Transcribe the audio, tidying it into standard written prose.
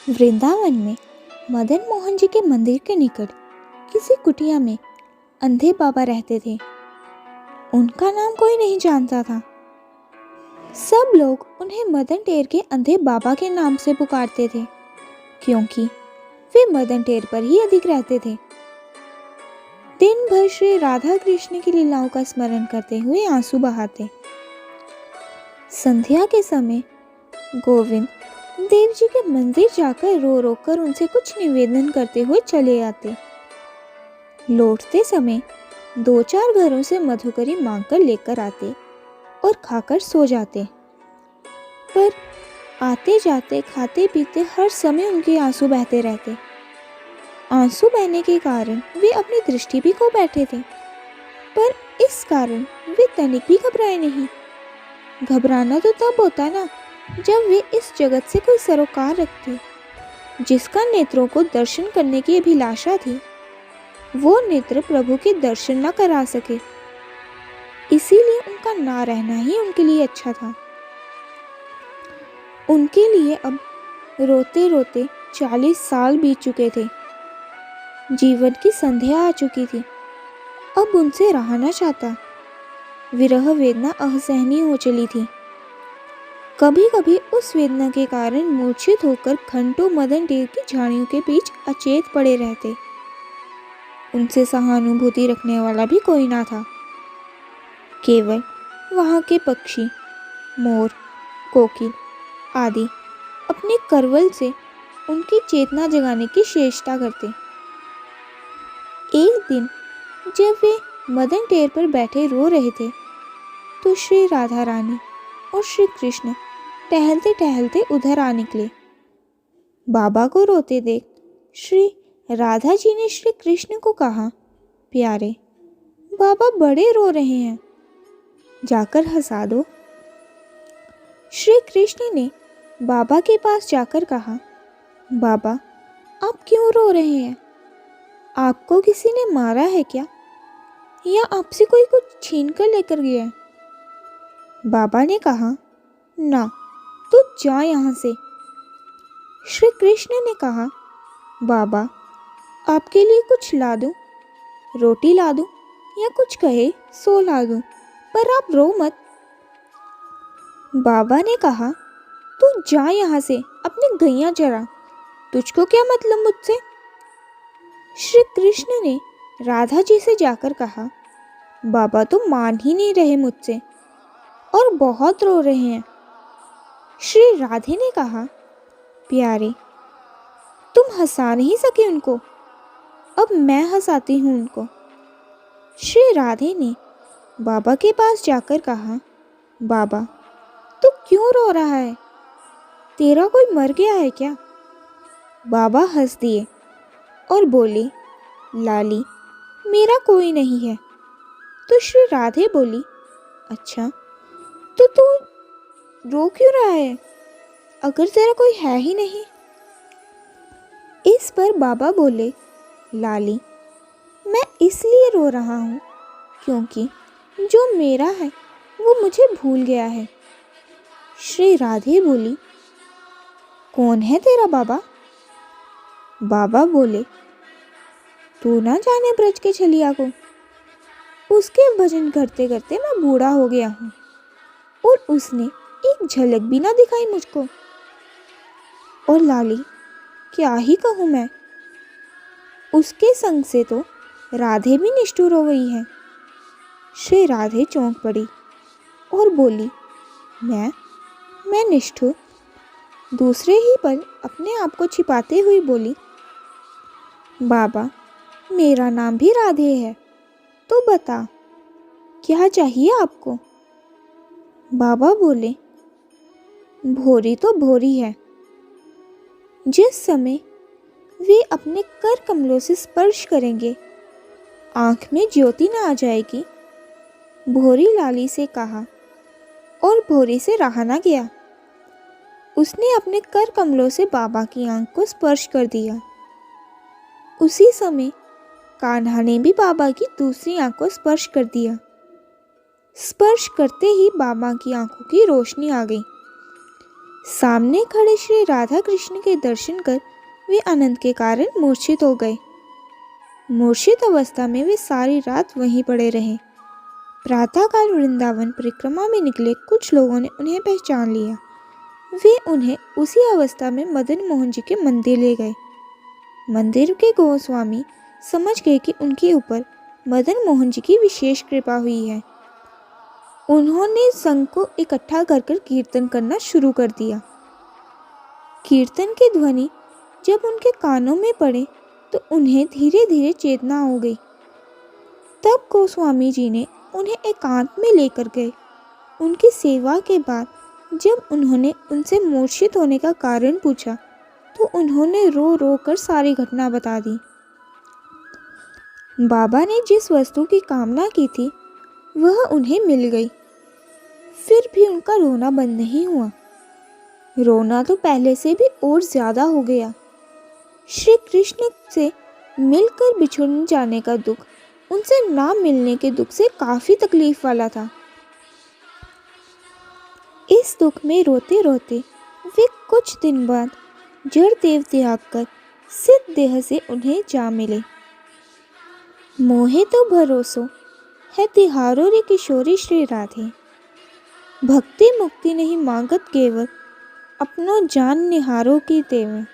वृंदावन में मदन मोहन जी के मंदिर के निकट किसी कुटिया में अंधे बाबा रहते थे। उनका नाम कोई नहीं जानता था। सब लोग उन्हें मदन टेर के अंधे बाबा के नाम से पुकारते थे, क्योंकि वे मदन टेर पर ही अधिक रहते थे। दिन भर श्री राधा कृष्ण की लीलाओं का स्मरण करते हुए आंसू बहाते। संध्या के समय गोविंद देव जी के मंदिर जाकर रो रो कर उनसे कुछ निवेदन करते हुए चले आते। लौटते समय 2-4 घरों से मधुकरी मांगकर लेकर आते और खाकर सो जाते। पर आते जाते खाते पीते हर समय उनके आंसू बहते रहते। आंसू बहने के कारण वे अपनी दृष्टि भी खो बैठे थे, पर इस कारण वे तनिक भी घबराए नहीं। घबराना तो तब होता ना जब वे इस जगत से कोई सरोकार रखते, जिसका नेत्रों को दर्शन करने की अभिलाषा थी, वो नेत्र प्रभु के दर्शन न करा सके। इसीलिए उनका ना रहना ही उनके लिए अच्छा था। उनके लिए अब रोते रोते 40 साल बीत चुके थे। जीवन की संध्या आ चुकी थी। अब उनसे रहा न चाहता। विरह वेदना असहनीय हो चली थी। कभी कभी उस वेदना के कारण मूर्छित होकर घंटों मदन टेर की झाड़ियों के बीच अचेत पड़े रहते। उनसे सहानुभूति रखने वाला भी कोई ना था। केवल वहाँ के पक्षी, मोर, कोकिल आदि अपने करवल से उनकी चेतना जगाने की चेष्टा करते। एक दिन जब वे मदन टेर पर बैठे रो रहे थे, तो श्री राधा रानी और श्री कृष्ण टहलते टहलते उधर आ निकले। बाबा को रोते देख श्री राधा जी ने श्री कृष्ण को कहा, प्यारे बाबा बड़े रो रहे हैं, जाकर हंसा दो। श्री कृष्ण ने बाबा के पास जाकर कहा, बाबा आप क्यों रो रहे हैं? आपको किसी ने मारा है क्या, या आपसे कोई कुछ छीन कर लेकर गया है? बाबा ने कहा, ना, तू जा यहाँ से। श्री कृष्ण ने कहा, बाबा आपके लिए कुछ ला दूं, रोटी ला दूं, या कुछ कहे सो ला दूं, पर आप रो मत। बाबा ने कहा, तू जा यहाँ से, अपनी गैया चरा, तुझको क्या मतलब मुझसे? श्री कृष्ण ने राधा जी से जाकर कहा, बाबा तो मान ही नहीं रहे मुझसे और बहुत रो रहे हैं। श्री राधे ने कहा, प्यारे तुम हंसा नहीं सके उनको, अब मैं हंसाती हूँ उनको। श्री राधे ने बाबा के पास जाकर कहा, बाबा तू क्यों रो रहा है? तेरा कोई मर गया है क्या? बाबा हंस दिए और बोले, लाली मेरा कोई नहीं है। तो श्री राधे बोली, अच्छा तो तू रो क्यों रहा है, अगर तेरा कोई है ही नहीं? इस पर बाबा बोले, लाली मैं इसलिए रो रहा हूँ क्योंकि जो मेरा है वो मुझे भूल गया है। श्री राधे बोली, कौन है तेरा बाबा? बाबा बोले, तू ना जाने ब्रज के छलिया को, उसके भजन करते करते मैं बूढ़ा हो गया हूँ और उसने एक झलक भी ना दिखाई मुझको। और लाली क्या ही कहूँ मैं, उसके संग से तो राधे भी निष्ठुर हो गई है। श्री राधे चौंक पड़ी और बोली, मैं निष्ठुर? दूसरे ही पल अपने आप को छिपाते हुए बोली, बाबा मेरा नाम भी राधे है, तो बता क्या चाहिए आपको? बाबा बोले, भोरी तो भोरी है। जिस समय वे अपने कर कमलों से स्पर्श करेंगे, आंख में ज्योति न आ जाएगी। भोरी लाली से कहा और भोरी से रहा न गया। उसने अपने कर कमलों से बाबा की आंख को स्पर्श कर दिया। उसी समय कान्हा ने भी बाबा की दूसरी आंख को स्पर्श कर दिया। स्पर्श करते ही बाबा की आंखों की रोशनी आ गई। सामने खड़े श्री राधा कृष्ण के दर्शन कर वे आनंद के कारण मूर्छित हो गए। मूर्छित अवस्था में वे सारी रात वहीं पड़े रहे। प्रातःकाल वृंदावन परिक्रमा में निकले कुछ लोगों ने उन्हें पहचान लिया। वे उन्हें उसी अवस्था में मदन मोहन जी के मंदिर ले गए। मंदिर के गोस्वामी समझ गए कि उनके ऊपर मदन मोहन जी की विशेष कृपा हुई है। उन्होंने संघ को इकट्ठा कर कीर्तन करना शुरू कर दिया। कीर्तन की ध्वनि जब उनके कानों में पड़े तो उन्हें धीरे धीरे चेतना हो गई। तब गोस्वामी जी ने उन्हें एकांत में लेकर गए। उनकी सेवा के बाद जब उन्होंने उनसे मूर्छित होने का कारण पूछा तो उन्होंने रो रो कर सारी घटना बता दी। बाबा ने जिस वस्तु की कामना की थी वह उन्हें मिल गई। फिर भी उनका रोना बंद नहीं हुआ। रोना तो पहले से भी और ज्यादा हो गया। श्री कृष्ण से मिलकर बिछुड़ जाने का दुख उनसे ना मिलने के दुख से काफी तकलीफ वाला था। इस दुख में रोते रोते वे कुछ दिन बाद जड़ देव त्याग कर सिद्ध देह से उन्हें जा मिले। मोहे तो भरोसो है तिहारो रे किशोरी श्री राधे, भक्ति मुक्ति नहीं मांगत केवल अपनो जान निहारो की देव।